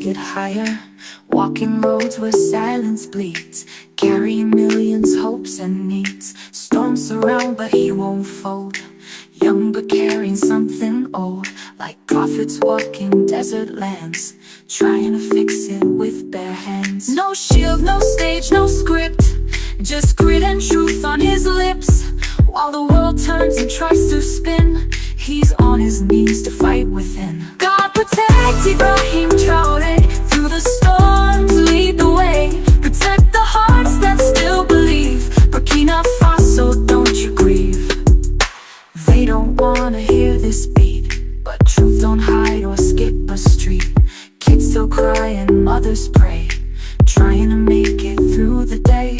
get higher, walking roads where silence bleeds, carrying millions' hopes and needs. Storms surround but he won't fold, young but carrying something old, like prophets walking desert lands, trying to fix it with bare hands. No shield, no stage, no script, just grit and truth on his lips. While the world turns and tries to spin, he's on his knees to fight within. God protect Ibrahim through the storms, lead the way. Protect the hearts that still believe. Burkina Faso, don't you grieve. They don't wanna hear this beat, but truth don't hide or skip a street. Kids still cry and mothers pray, trying to make it through the day.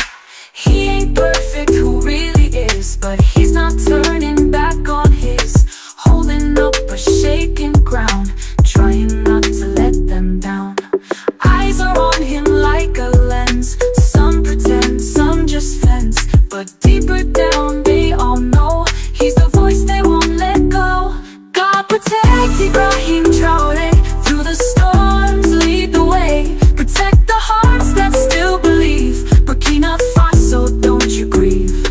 He ain't perfect, who really is, but he's not turning back on his, holding up a shaking ground, trying not to let them down. Eyes are on him like a lens, some pretend, some just fence, but deeper down they all know he's the voice they won't let go. God protect Ibrahim through the storms, lead the way. Protect the hearts that still believe. Burkina Faso, don't you grieve.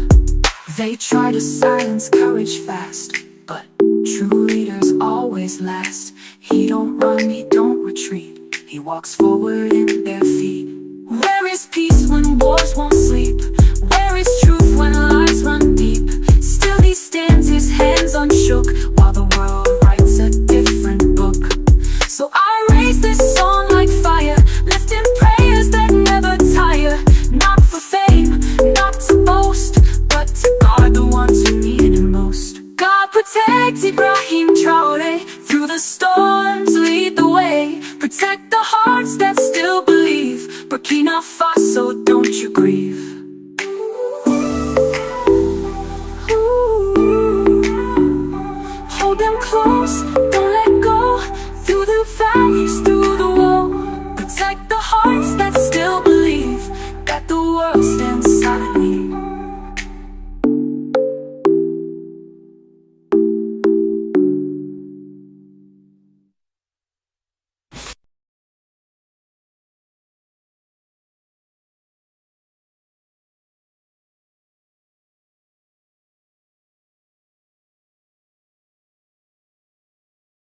They try to silence courage fast, but true leaders always last. He don't run, he don't retreat, he walks forward in bare feet. Where is peace when wars won't sleep? Where is truth when lies run deep? Still he stands, his hands unshook, while the world writes a different book. So I raise this song like fire, lifting prayers that never tire. Not for fame, not to boast, but to guard the ones who need it most. God protect Ibrahim through the storms, lead the way. Protect the hearts that still believe. Burkina Faso, don't you grieve.